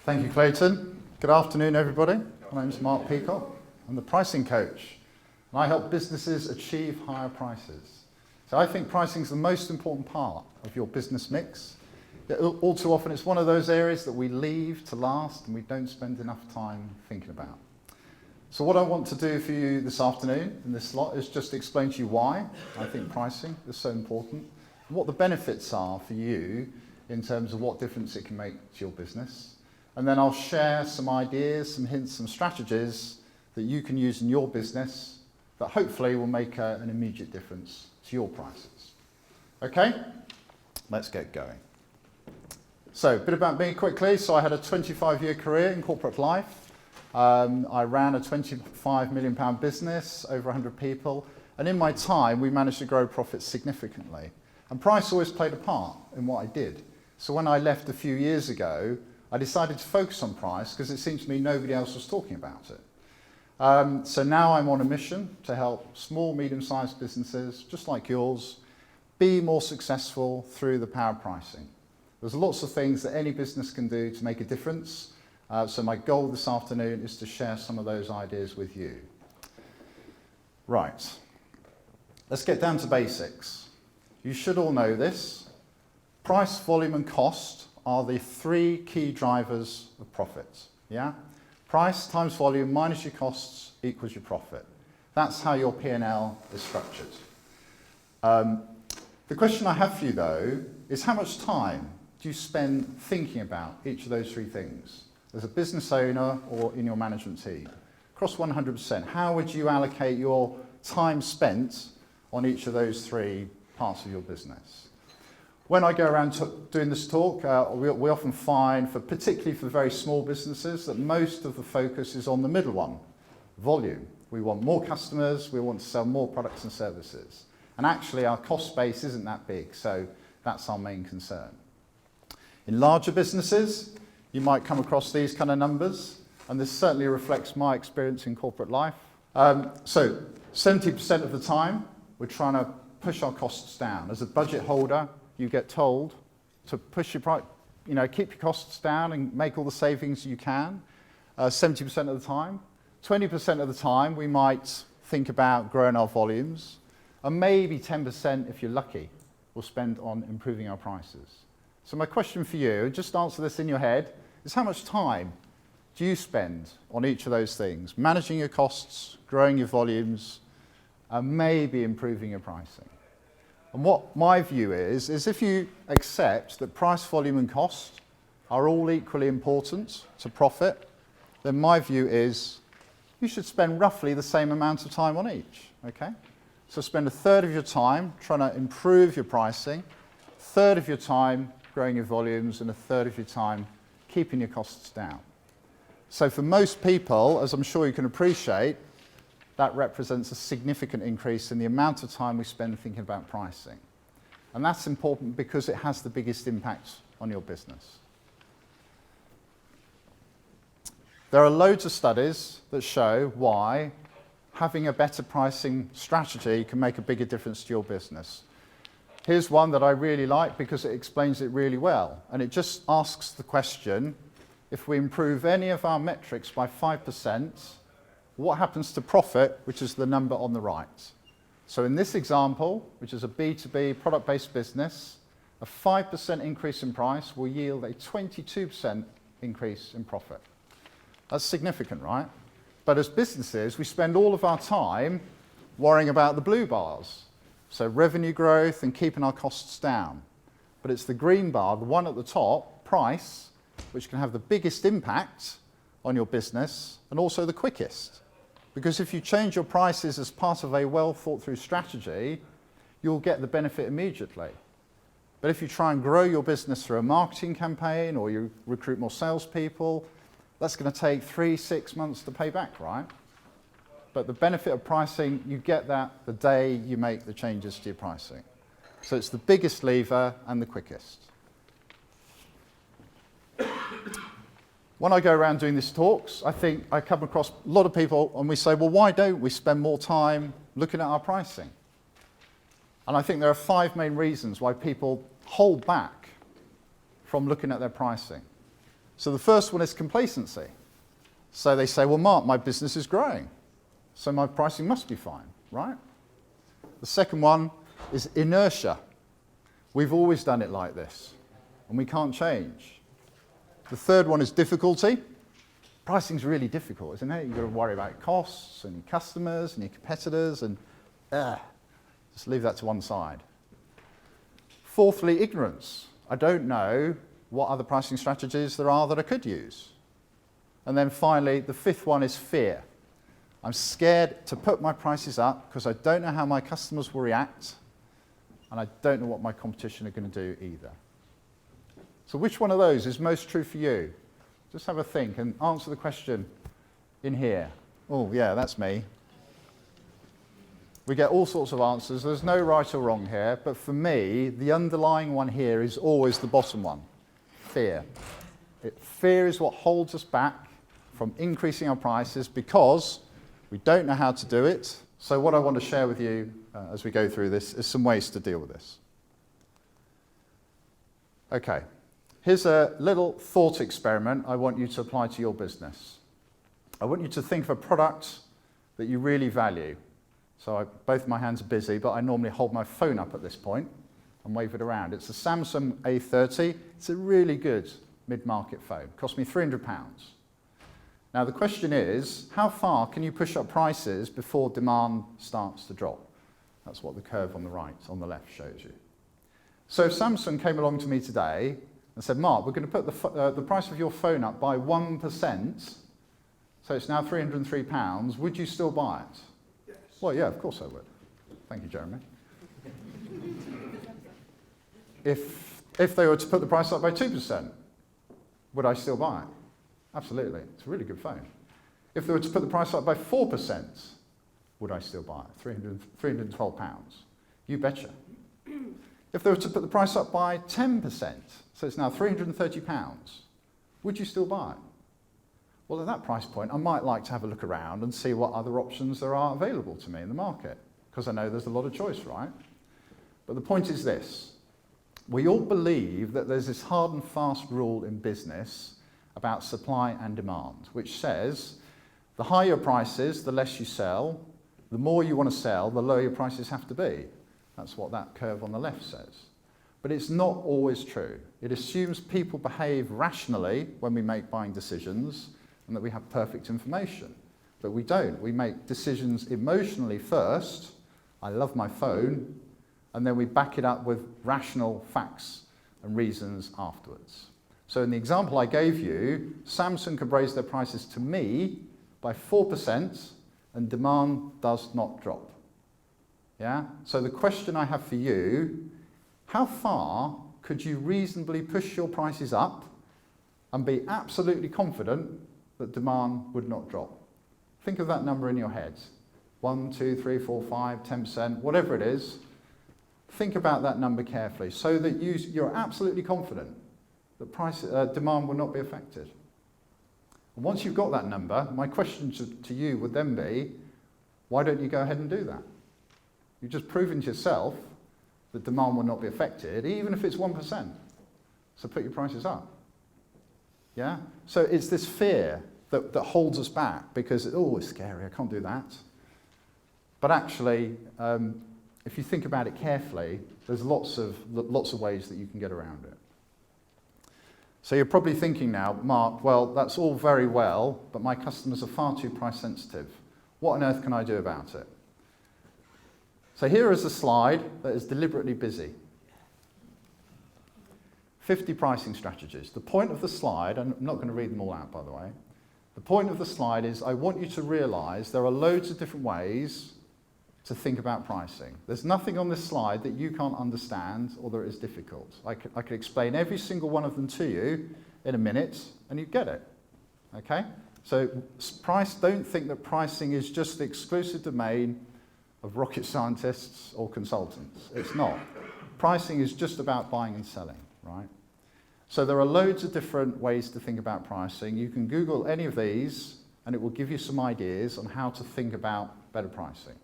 Thank you, Clayton. Good afternoon, everybody. My name's Mark Peacock. I'm the pricing coach, and I help businesses achieve higher prices. So I think pricing is the most important part of your business mix. All too often, it's one of those areas that we leave to last and we don't spend enough time thinking about. So what I want to do for you this afternoon in this slot is just explain to you why I think pricing is so important and what the benefits are for you in terms of what difference it can make to your business. And then I'll share some ideas, some hints, some strategies that you can use in your business that hopefully will make an immediate difference to your prices. Okay, let's get going. So a bit about me quickly. So I had a 25-year career in corporate life. I ran a £25 million business, over 100 people. And in my time, we managed to grow profits significantly. And price always played a part in what I did. So when I left a few years ago, I decided to focus on price because it seemed to me nobody else was talking about it. So now I'm on a mission to help small, medium-sized businesses, just like yours, be more successful through the power of pricing. There's lots of things that any business can do to make a difference. So my goal this afternoon is to share some of those ideas with you. Right, let's get down to basics. You should all know this. Price, volume, and cost are the three key drivers of profit. Yeah? Price times volume minus your costs equals your profit. That's how your P&L is structured. The question I have for you, though, is how much time do you spend thinking about each of those three things as a business owner or in your management team? Across 100%, how would you allocate your time spent on each of those three parts of your business? When I go around doing this talk, we often find, particularly for very small businesses, that most of the focus is on the middle one, volume. We want more customers, we want to sell more products and services. And actually our cost base isn't that big, so that's our main concern. In larger businesses, you might come across these kind of numbers, and this certainly reflects my experience in corporate life. So 70% of the time, we're trying to push our costs down. As a budget holder, you get told to push your price, keep your costs down and make all the savings you can, 70% of the time. 20% of the time, we might think about growing our volumes, and maybe 10%, if you're lucky, we'll spend on improving our prices. So my question for you, just answer this in your head, is how much time do you spend on each of those things? Managing your costs, growing your volumes, and maybe improving your pricing. And what my view is if you accept that price, volume, and cost are all equally important to profit, then my view is you should spend roughly the same amount of time on each, okay? So spend a third of your time trying to improve your pricing, a third of your time growing your volumes, and a third of your time keeping your costs down. So for most people, as I'm sure you can appreciate, that represents a significant increase in the amount of time we spend thinking about pricing. And that's important because it has the biggest impact on your business. There are loads of studies that show why having a better pricing strategy can make a bigger difference to your business. Here's one that I really like because it explains it really well. And it just asks the question, if we improve any of our metrics by 5%, what happens to profit, which is the number on the right? So in this example, which is a B2B product-based business, a 5% increase in price will yield a 22% increase in profit. That's significant, right? But as businesses, we spend all of our time worrying about the blue bars. So revenue growth and keeping our costs down. But it's the green bar, the one at the top, price, which can have the biggest impact on your business and also the quickest. Because if you change your prices as part of a well thought through strategy, you'll get the benefit immediately. But if you try and grow your business through a marketing campaign or you recruit more salespeople, that's going to take 3-6 months to pay back, right? But the benefit of pricing, you get that the day you make the changes to your pricing. So it's the biggest lever and the quickest. When I go around doing these talks, I think I come across a lot of people and we say, well, why don't we spend more time looking at our pricing? And I think there are 5 main reasons why people hold back from looking at their pricing. So the first one is complacency. So they say, well, Mark, my business is growing, so my pricing must be fine, right? The second one is inertia. We've always done it like this, and we can't change. The third one is difficulty. Pricing's really difficult, isn't it? You've got to worry about costs and your customers and your competitors, and just leave that to one side. Fourthly, ignorance. I don't know what other pricing strategies there are that I could use. And then finally, the fifth one is fear. I'm scared to put my prices up because I don't know how my customers will react, and I don't know what my competition are going to do either. So which one of those is most true for you? Just have a think and answer the question in here. Oh, yeah, that's me. We get all sorts of answers. There's no right or wrong here, but for me, the underlying one here is always the bottom one, fear. Fear is what holds us back from increasing our prices because we don't know how to do it. So what I want to share with you as we go through this is some ways to deal with this. Okay, here's a little thought experiment I want you to apply to your business. I want you to think of a product that you really value. So both my hands are busy, but I normally hold my phone up at this point and wave it around. It's a Samsung A30. It's a really good mid-market phone. It cost me £300. Now the question is, how far can you push up prices before demand starts to drop? That's what the curve on the right, on the left shows you. So if Samsung came along to me today and said, Mark, we're going to put the price of your phone up by 1%, so it's now £303, would you still buy it? Yes. Well, yeah, of course I would. Thank you, Jeremy. If they were to put the price up by 2%, would I still buy it? Absolutely. It's a really good phone. If they were to put the price up by 4%, would I still buy it? £312. You betcha. If they were to put the price up by 10%, so it's now £330, would you still buy it? Well, at that price point, I might like to have a look around and see what other options there are available to me in the market, because I know there's a lot of choice, right? But the point is this. We all believe that there's this hard and fast rule in business about supply and demand, which says the higher your prices, the less you sell. The more you want to sell, the lower your prices have to be. That's what that curve on the left says. But it's not always true. It assumes people behave rationally when we make buying decisions and that we have perfect information. But we don't. We make decisions emotionally first. I love my phone. And then we back it up with rational facts and reasons afterwards. So in the example I gave you, Samsung could raise their prices to me by 4% and demand does not drop. Yeah? So the question I have for you, how far could you reasonably push your prices up and be absolutely confident that demand would not drop? Think of that number in your head. 1, 2, 3, 4, 5, 10%, whatever it is. Think about that number carefully so that you're absolutely confident that demand will not be affected. And once you've got that number, my question to you would then be, why don't you go ahead and do that? You've just proven to yourself that demand will not be affected, even if it's 1%. So put your prices up. Yeah? So it's this fear that holds us back because, oh, it's scary, I can't do that. But actually, if you think about it carefully, there's lots of ways that you can get around it. So you're probably thinking now, Mark, well, that's all very well, but my customers are far too price sensitive. What on earth can I do about it? So here is a slide that is deliberately busy. 50 pricing strategies. The point of the slide, and I'm not going to read them all out, by the way. The point of the slide is I want you to realize there are loads of different ways to think about pricing. There's nothing on this slide that you can't understand or that is difficult. I could explain every single one of them to you in a minute and you'd get it. Okay? So don't think that pricing is just the exclusive domain of rocket scientists or consultants. It's not. Pricing is just about buying and selling, right? So there are loads of different ways to think about pricing. You can Google any of these and it will give you some ideas on how to think about better pricing.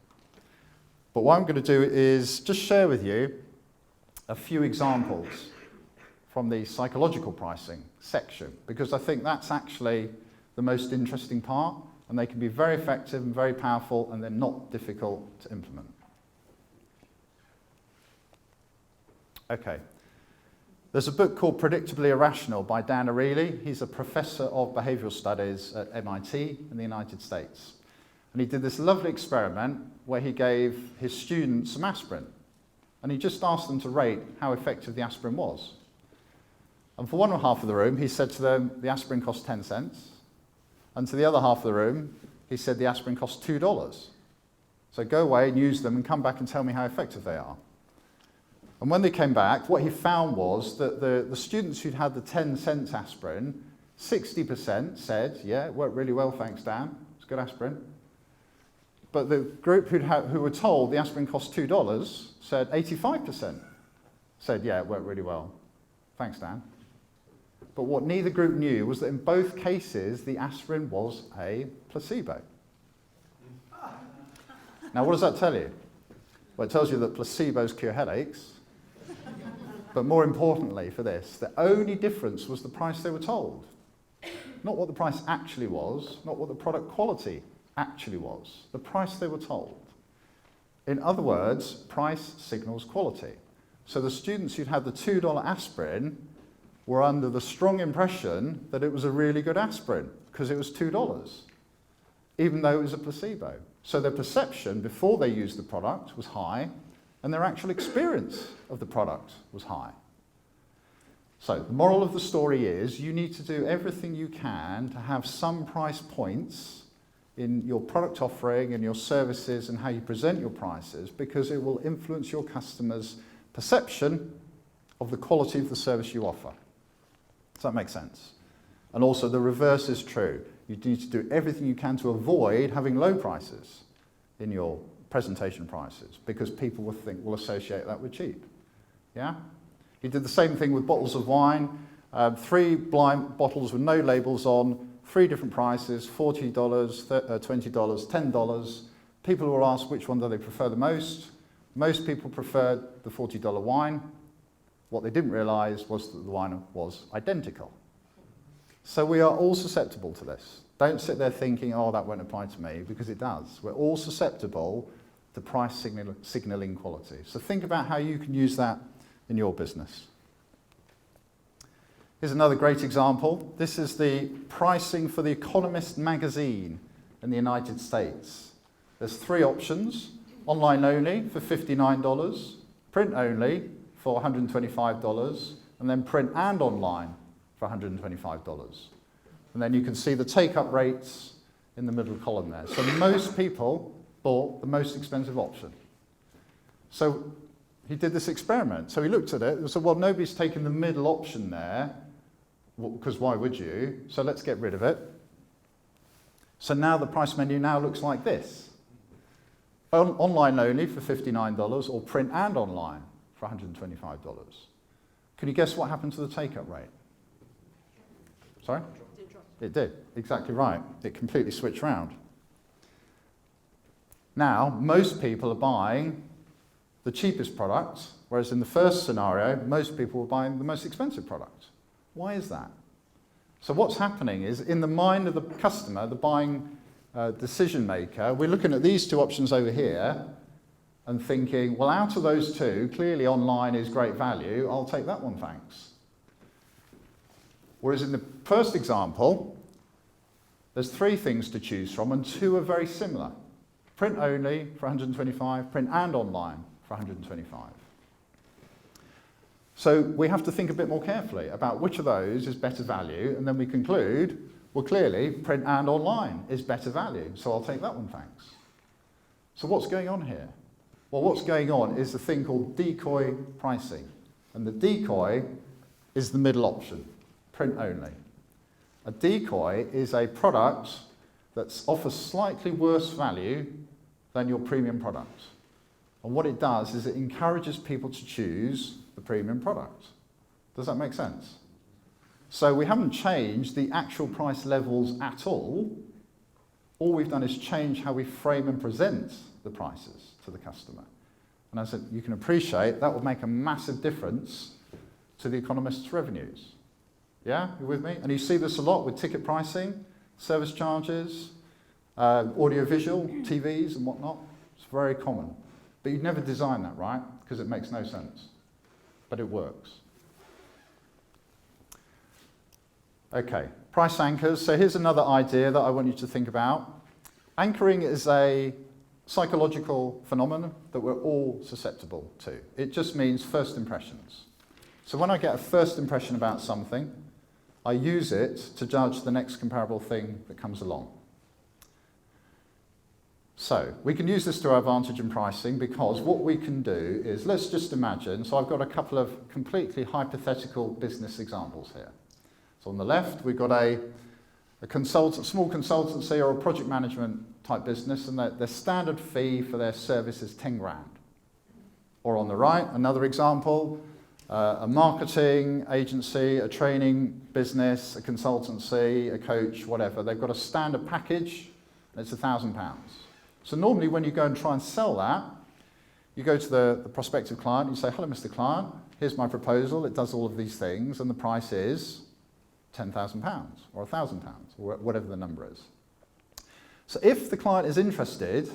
But what I'm going to do is just share with you a few examples from the psychological pricing section, because I think that's actually the most interesting part, and they can be very effective and very powerful, and they're not difficult to implement. Okay. There's a book called Predictably Irrational by Dan Ariely. He's a professor of behavioral studies at MIT in the United States. And he did this lovely experiment where he gave his students some aspirin. And he just asked them to rate how effective the aspirin was. And for one half of the room, he said to them, the aspirin cost 10 cents. And to the other half of the room, he said the aspirin cost $2. So go away and use them and come back and tell me how effective they are. And when they came back, what he found was that the students who'd had the 10 cents aspirin, 60% said, yeah, it worked really well, thanks, Dan. It's good aspirin. But the group who were told the aspirin cost $2 said 85% said, yeah, it worked really well. Thanks, Dan. But what neither group knew was that in both cases, the aspirin was a placebo. Now, what does that tell you? Well, it tells you that placebos cure headaches. But more importantly for this, the only difference was the price they were told. Not what the price actually was, not what the product quality actually was, the price they were told. In other words, price signals quality. So the students who'd had the $2 aspirin were under the strong impression that it was a really good aspirin because it was $2, even though it was a placebo. So their perception before they used the product was high, and their actual experience of the product was high. So the moral of the story is you need to do everything you can to have some price points in your product offering and your services and how you present your prices, because it will influence your customers' perception of the quality of the service you offer. Does that make sense? And also the reverse is true. You need to do everything you can to avoid having low prices in your presentation prices, because people will associate that with cheap. Yeah? He did the same thing with bottles of wine. 3 blind bottles with no labels on, 3 different prices, $40, $20, $10. People will ask which one do they prefer the most. Most people preferred the $40 wine. What they didn't realise was that the wine was identical. So we are all susceptible to this. Don't sit there thinking, oh, that won't apply to me, because it does. We're all susceptible to price signalling quality. So think about how you can use that in your business. Here's another great example. This is the pricing for The Economist magazine in the United States. There's 3 options: online only for $59, print only for $125, and then print and online for $125. And then you can see the take-up rates in the middle column there. So most people bought the most expensive option. So he did this experiment. So he looked at it and said, well, nobody's taken the middle option there, because why would you? So let's get rid of it. So now the price menu now looks like this. Online only for $59, or print and online for $125. Can you guess what happened to the take-up rate? Sorry? It did, exactly right. It completely switched around. Now, most people are buying the cheapest product, whereas in the first scenario, most people were buying the most expensive product. Why is that? So what's happening is, in the mind of the customer, the buying decision maker, we're looking at these 2 options over here and thinking, well, out of those 2, clearly online is great value, I'll take that one, thanks. Whereas in the first example, there's 3 things to choose from, and 2 are very similar. Print only for $125, print and online for $125. So we have to think a bit more carefully about which of those is better value, and then we conclude, well, clearly, print and online is better value, so I'll take that one, thanks. So what's going on here? Well, what's going on is a thing called decoy pricing, and the decoy is the middle option, print only. A decoy is a product that offers slightly worse value than your premium product. And what it does is it encourages people to choose the premium product. Does that make sense? So we haven't changed the actual price levels at all. All we've done is change how we frame and present the prices to the customer. And as you can appreciate, that will make a massive difference to the economist's revenues. Yeah, you with me? And you see this a lot with ticket pricing, service charges, audiovisual, TVs and whatnot. It's very common. But you'd never design that, right? Because it makes no sense. But it works. Okay, price anchors. So here's another idea that I want you to think about. Anchoring is a psychological phenomenon that we're all susceptible to. It just means first impressions. So when I get a first impression about something, I use it to judge the next comparable thing that comes along. So we can use this to our advantage in pricing because what we can do is, let's just imagine, so I've got a couple of completely hypothetical business examples here. So on the left, we've got a small consultancy or a project management type business, and their standard fee for their service is 10 grand. Or on the right, another example, a marketing agency, a training business, a consultancy, a coach, whatever. They've got a standard package, and it's £1,000. So normally when you go and try and sell that, you go to the prospective client, you say, hello, Mr. Client, here's my proposal, it does all of these things, and the price is £10,000 or £1,000 or whatever the number is. So if the client is interested,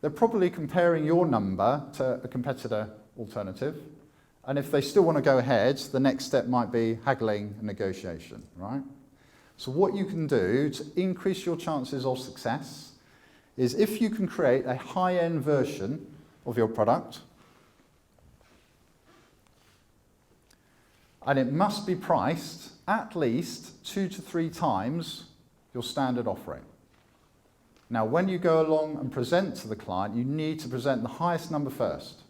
they're probably comparing your number to a competitor alternative. And if they still want to go ahead, the next step might be haggling and negotiation, right? So what you can do to increase your chances of success is if you can create a high-end version of your product, and it must be priced at least 2 to 3 times your standard offering. Now, when you go along and present to the client, you need to present the highest number first.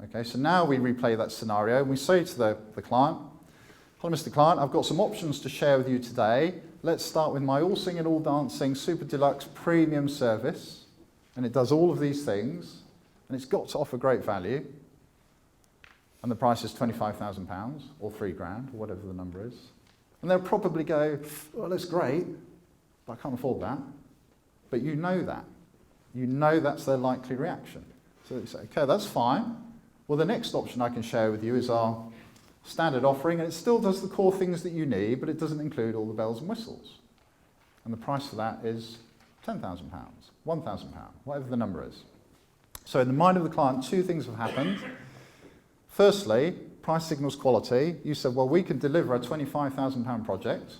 Okay, so now we replay that scenario and we say to the client, hello, Mr. Client, I've got some options to share with you today. Let's start with my all singing, all dancing, super deluxe premium service. And it does all of these things, and it's got to offer great value. And the price is £25,000 or 3 grand, or whatever the number is. And they'll probably go, well, that's great, but I can't afford that. But you know that. You know that's their likely reaction. So you say, okay, that's fine. Well, the next option I can share with you is our standard offering, and it still does the core things that you need, but it doesn't include all the bells and whistles. And the price for that is £10,000, £1,000, whatever the number is. So in the mind of the client, 2 things have happened. Firstly, price signals quality. You said, well, we can deliver a £25,000 project,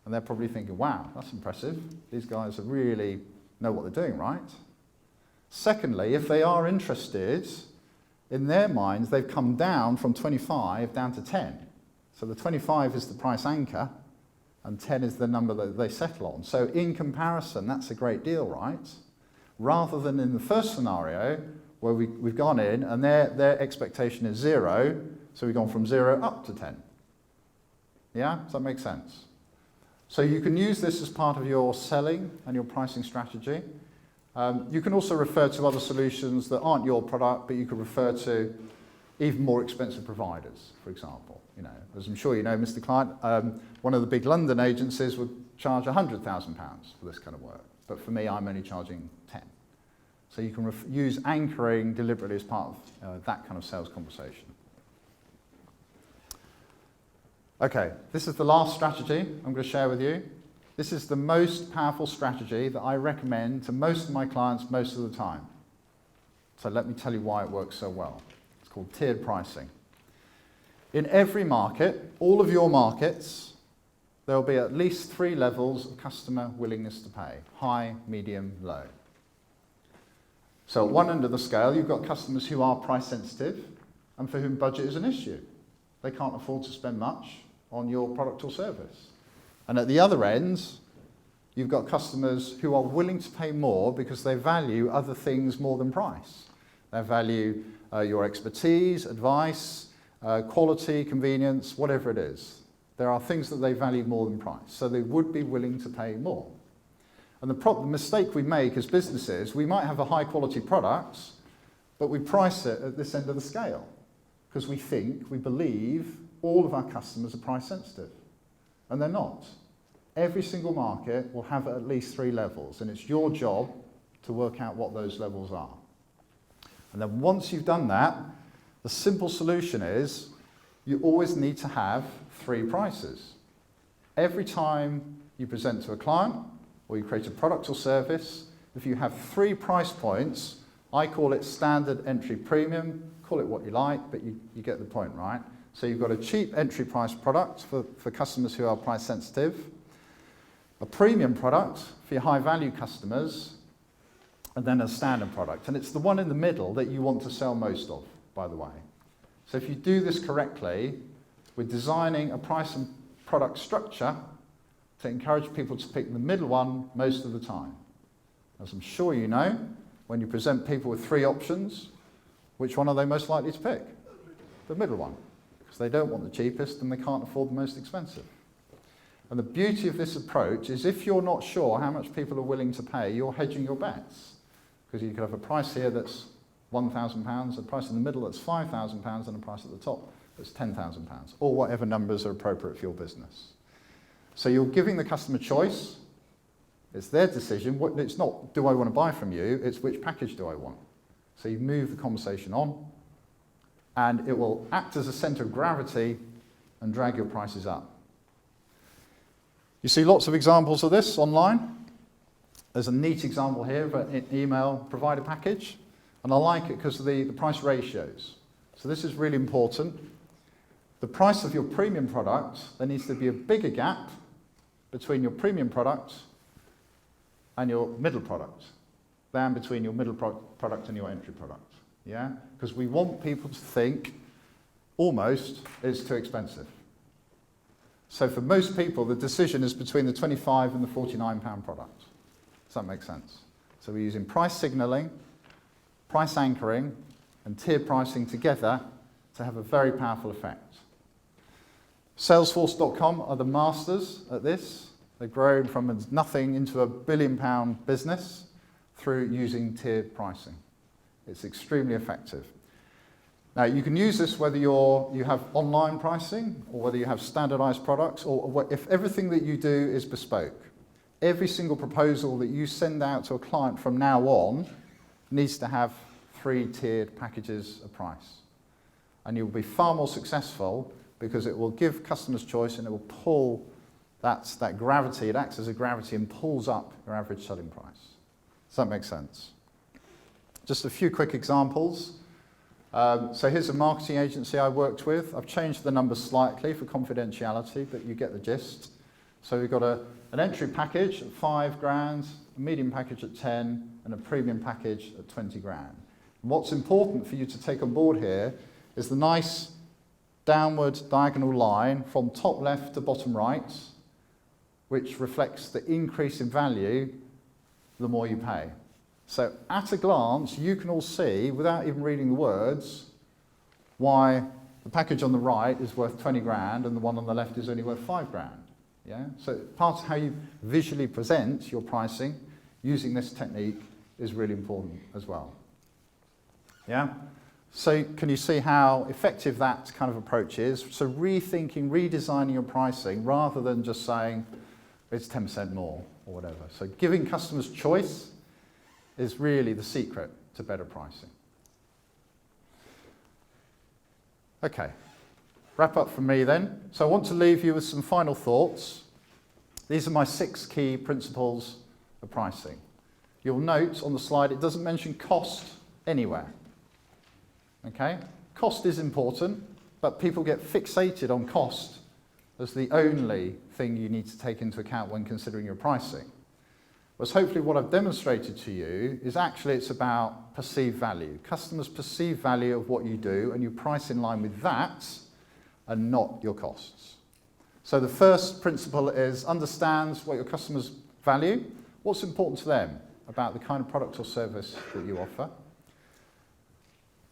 and they're probably thinking, wow, that's impressive. These guys really know what they're doing, right? Secondly, if they are interested, in their minds, they've come down from 25 down to 10. So the 25 is the price anchor, and 10 is the number that they settle on. So in comparison, that's a great deal, right? Rather than in the first scenario, where we've gone in, and their expectation is 0, so we've gone from 0 up to 10. Yeah? Does that make sense? So you can use this as part of your selling and your pricing strategy. You can also refer to other solutions that aren't your product, but you could refer to even more expensive providers, for example. You know, as I'm sure you know, Mr. Client, one of the big London agencies would charge £100,000 for this kind of work. But for me, I'm only charging 10. So you can use anchoring deliberately as part of that kind of sales conversation. Okay, this is the last strategy I'm going to share with you. This is the most powerful strategy that I recommend to most of my clients most of the time. So let me tell you why it works so well. It's called tiered pricing. In every market, all of your markets, there will be at least 3 levels of customer willingness to pay: high, medium, low. So at one end of the scale, you've got customers who are price sensitive and for whom budget is an issue. They can't afford to spend much on your product or service. And at the other end, you've got customers who are willing to pay more because they value other things more than price. They value your expertise, advice, quality, convenience, whatever it is. There are things that they value more than price, so they would be willing to pay more. And the mistake we make as businesses, we might have a high quality product, but we price it at this end of the scale because we believe all of our customers are price sensitive. And they're not. Every single market will have at least 3 levels, and it's your job to work out what those levels are. And then once you've done that, the simple solution is you always need to have 3 prices. Every time you present to a client or you create a product or service, if you have 3 price points, I call it standard, entry, premium, call it what you like, but you get the point, right? So you've got a cheap entry price product for customers who are price sensitive, a premium product for your high value customers, and then a standard product. And it's the one in the middle that you want to sell most of, by the way. So if you do this correctly, we're designing a price and product structure to encourage people to pick the middle one most of the time. As I'm sure you know, when you present people with 3 options, which one are they most likely to pick? The middle one, because they don't want the cheapest and they can't afford the most expensive. And the beauty of this approach is if you're not sure how much people are willing to pay, you're hedging your bets. Because you could have a price here that's £1,000, a price in the middle that's £5,000, and a price at the top that's £10,000, or whatever numbers are appropriate for your business. So you're giving the customer choice. It's their decision. It's not, do I want to buy from you? It's which package do I want? So you move the conversation on, and it will act as a centre of gravity and drag your prices up. You see lots of examples of this online. There's a neat example here of an email provider package, and I like it because of the price ratios. So this is really important. The price of your premium product, there needs to be a bigger gap between your premium product and your middle product than between your middle product and your entry product. Yeah? Because we want people to think almost it's too expensive. So for most people, the decision is between the £25 and the £49 product. Does that make sense? So we're using price signalling, price anchoring, and tier pricing together to have a very powerful effect. Salesforce.com are the masters at this. They've grown from nothing into a £1 billion business through using tiered pricing. It's extremely effective. Now, you can use this whether you have online pricing or whether you have standardized products, or if everything that you do is bespoke. Every single proposal that you send out to a client from now on needs to have 3 tiered packages of price. And you'll be far more successful because it will give customers choice and it will pull that gravity, it acts as a gravity and pulls up your average selling price. Does that make sense? Just a few quick examples. So here's a marketing agency I worked with. I've changed the numbers slightly for confidentiality, but you get the gist. So we've got an entry package at £5,000, a medium package at 10, and a premium package at 20 grand. And what's important for you to take on board here is the nice downward diagonal line from top left to bottom right, which reflects the increase in value the more you pay. So at a glance, you can all see, without even reading the words, why the package on the right is worth 20 grand and the one on the left is only worth 5 grand. Yeah? So part of how you visually present your pricing using this technique is really important as well. Yeah? So can you see how effective that kind of approach is? So rethinking, redesigning your pricing rather than just saying it's 10% more or whatever. So giving customers choice is really the secret to better pricing. Okay, wrap up from me then. So I want to leave you with some final thoughts. These are my 6 key principles of pricing. You'll note on the slide it doesn't mention cost anywhere. Okay, cost is important, but people get fixated on cost as the only thing you need to take into account when considering your pricing. Whereas hopefully what I've demonstrated to you is actually it's about perceived value. Customers perceive value of what you do and you price in line with that and not your costs. So the first principle is understand what your customers value, what's important to them about the kind of product or service that you offer.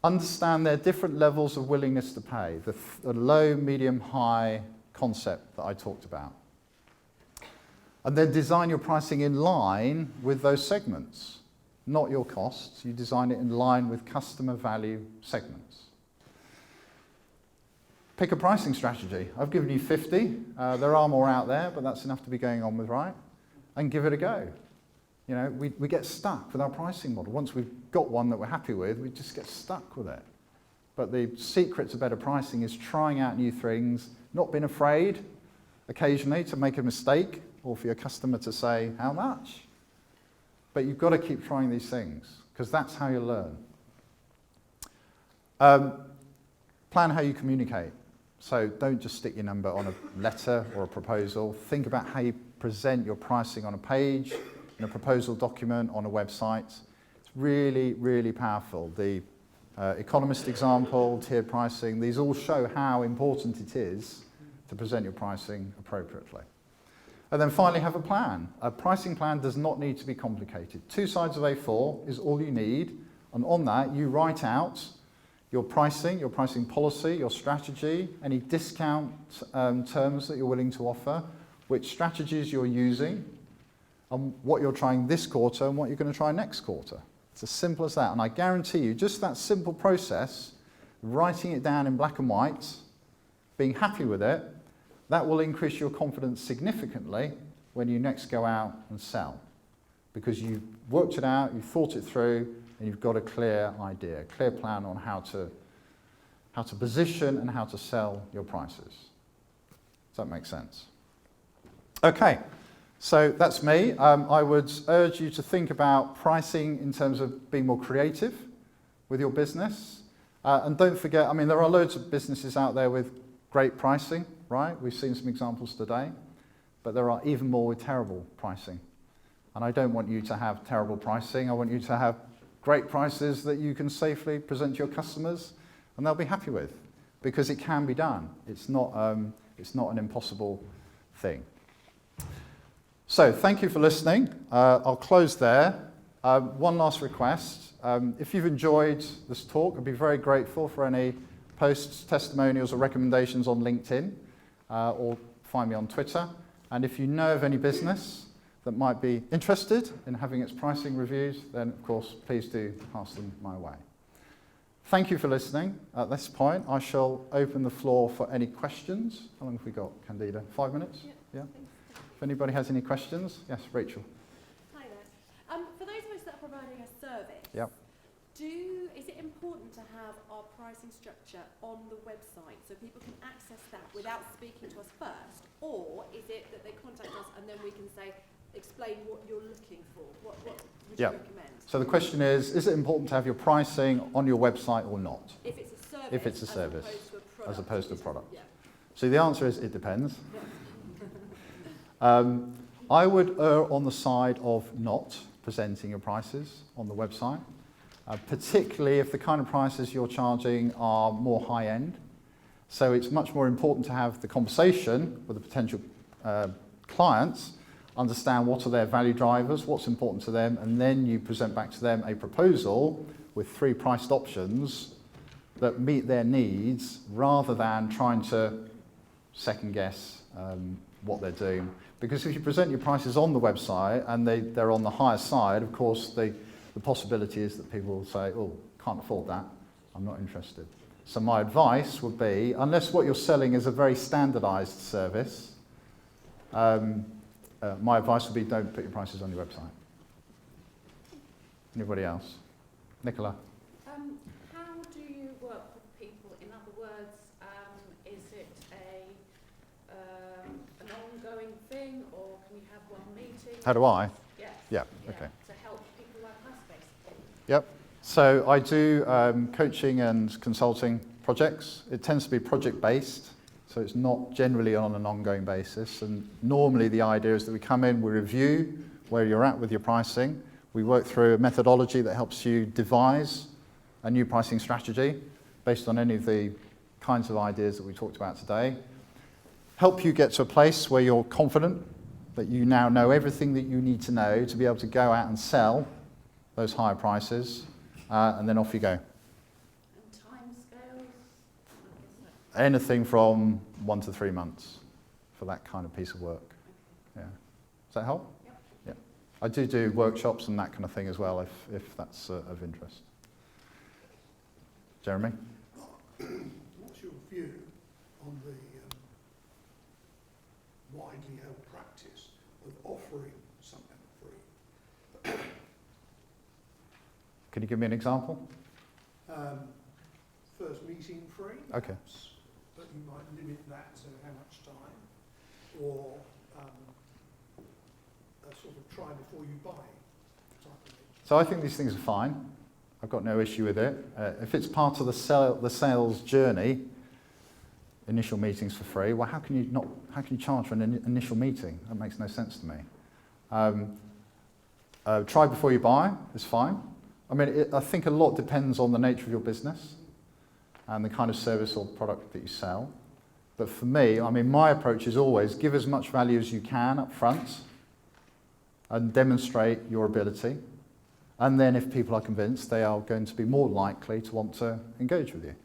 Understand their different levels of willingness to pay, the low, medium, high concept that I talked about. And then design your pricing in line with those segments, not your costs. You design it in line with customer value segments. Pick a pricing strategy. I've given you 50. There are more out there, but that's enough to be going on with, right? And give it a go. You know, we get stuck with our pricing model. Once we've got one that we're happy with, we just get stuck with it. But the secret to better pricing is trying out new things, not being afraid occasionally to make a mistake or for your customer to say, how much? But you've got to keep trying these things because that's how you learn. Plan how you communicate. So don't just stick your number on a letter or a proposal. Think about how you present your pricing on a page, in a proposal document, on a website. It's really, really powerful. The economist example, tiered pricing, these all show how important it is to present your pricing appropriately. And then finally, have a plan. A pricing plan does not need to be complicated. 2 sides of A4 is all you need, and on that you write out your pricing policy, your strategy, any discount terms that you're willing to offer, which strategies you're using, and what you're trying this quarter and what you're going to try next quarter. It's as simple as that, and I guarantee you, just that simple process, writing it down in black and white, being happy with it, that will increase your confidence significantly when you next go out and sell. Because you've worked it out, you've thought it through, and you've got a clear idea, a clear plan on how to position and how to sell your prices. Does that make sense? Okay, so that's me. I would urge you to think about pricing in terms of being more creative with your business. And don't forget, I mean, there are loads of businesses out there with great pricing, right? We've seen some examples today, but there are even more with terrible pricing. And I don't want you to have terrible pricing. I want you to have great prices that you can safely present to your customers and they'll be happy with, because it can be done. It's not an impossible thing. So thank you for listening. I'll close there. One last request. If you've enjoyed this talk, I'd be very grateful for any posts, testimonials or recommendations on LinkedIn, or find me on Twitter. And if you know of any business that might be interested in having its pricing reviews, then of course please do pass them my way. Thank you for listening. At this point, I shall open the floor for any questions. How long have we got, Candida? 5 minutes? Yeah. If anybody has any questions, yes, Rachel. Hi there. For those of us that are providing a service, Yep. Is it important to have our pricing structure on the website so people can access that without speaking to us first? Or is it that they contact us and then we can say, explain what you're looking for? What would you recommend? So the question is it important to have your pricing on your website or not? If it's a service, If it's a service, as opposed to a product. Yeah. So the answer is it depends. I would err on the side of not presenting your prices on the website, particularly if the kind of prices you're charging are more high-end. So it's much more important to have the conversation with the potential clients, understand what are their value drivers, what's important to them, and then you present back to them a proposal with 3 priced options that meet their needs, rather than trying to second guess what they're doing. Because if you present your prices on the website and they're on the higher side, of course the possibility is that people will say, oh, can't afford that, I'm not interested. So my advice would be, unless what you're selling is a very standardized service, my advice would be don't put your prices on your website. Anybody else? Nicola? How do you work with people? In other words, is it an ongoing thing, or can you have one meeting? How do I? Yes. Yeah, okay. To help people like us, basically. Yep. So I do coaching and consulting projects. It tends to be project-based, so it's not generally on an ongoing basis. And normally the idea is that we come in, we review where you're at with your pricing. We work through a methodology that helps you devise a new pricing strategy based on any of the kinds of ideas that we talked about today. Help you get to a place where you're confident that you now know everything that you need to know to be able to go out and sell those higher prices, and then off you go. And timescales? Anything from 1 to 3 months for that kind of piece of work. Yeah. Does that help? Yep. Yeah. I do workshops and that kind of thing as well, if that's of interest. Jeremy? What's your view on the widely held practice of offering something free? Can you give me an example? For first meeting free, Okay. perhaps, but you might limit that to how much time, or a sort of try before you buy type of thing. So I think these things are fine. I've got no issue with it. If it's part of the sales journey, initial meetings for free, well, how can you charge for an initial meeting? That makes no sense to me. Try before you buy is fine. I mean, I think a lot depends on the nature of your business and the kind of service or product that you sell. But for me, I mean, my approach is always give as much value as you can up front and demonstrate your ability. And then if people are convinced, they are going to be more likely to want to engage with you.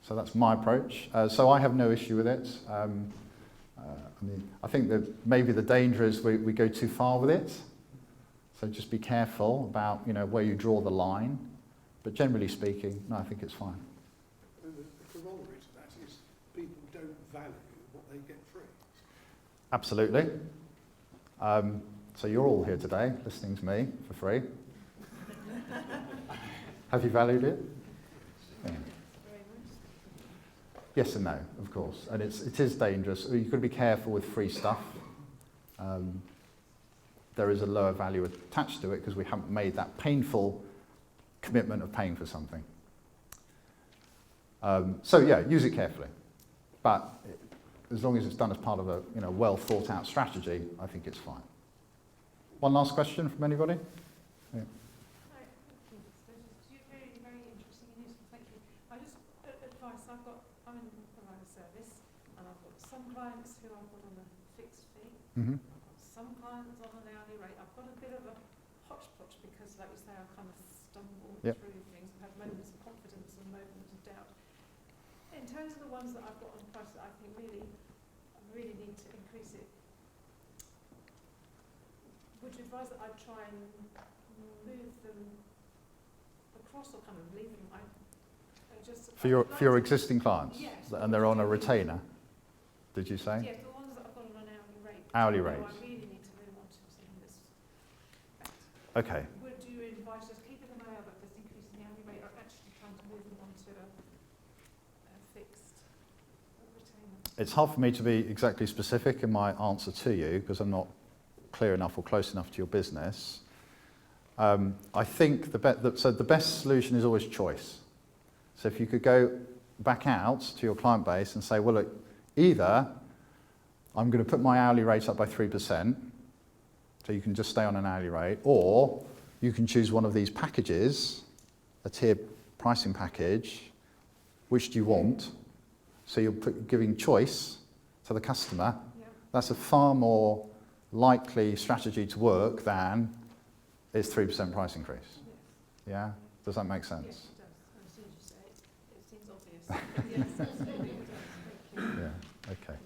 So that's my approach. So I have no issue with it. I mean, I think that maybe the danger is we go too far with it. So just be careful about, where you draw the line. But generally speaking, no, I think it's fine. And the corollary to that is people don't value what they get free. Absolutely. So you're all here today listening to me for free. Have you valued it? Yeah. Yes and no, of course. And it is dangerous. You've got to be careful with free stuff. There is a lower value attached to it because we haven't made that painful commitment of paying for something. So yeah, use it carefully. But as long as it's done as part of a well thought out strategy, I think it's fine. One last question from anybody? Yeah. Hi, thank you. So just very, very interesting and useful. Thank you. I just advice. I'm in the provider service, and I've got some clients who I've got on a fixed fee. Mm-hmm. I've got some clients on an hourly rate. I've got a bit of a hodgepodge because, like you say, I kind of stumble Yep. through things. I have moments of confidence and moments of doubt. In terms of the ones that I've got on price that I think I really need to increase it, would you advise that I try and move them across or kind of leave them? For your existing clients? Yes. And they're on a retainer, did you say? Yes, the ones that I've got on an hourly rate. Hourly I rate. really need to move on to something that's better. Okay. Would you advise just keeping them out but just increasing the hourly rate, or actually trying to move them onto a fixed retainer? It's hard for me to be exactly specific in my answer to you because I'm not clear enough or close enough to your business. I think the best solution is always choice. So if you could go back out to your client base and say, well, look, either I'm going to put my hourly rate up by 3%, so you can just stay on an hourly rate, or you can choose one of these packages, a tiered pricing package, which do you want? So you're giving choice to the customer. Yeah. That's a far more likely strategy to work than is 3% price increase. Yes. Yeah? Does that make sense? Yes, it does. And as soon as you say it, it seems obvious. Yes, absolutely it does. Thank you. Yeah, okay.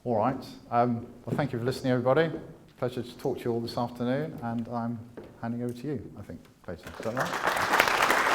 All right. Well, thank you for listening, everybody. Pleasure to talk to you all this afternoon, and I'm handing over to you, I think, Clayton. Is that right?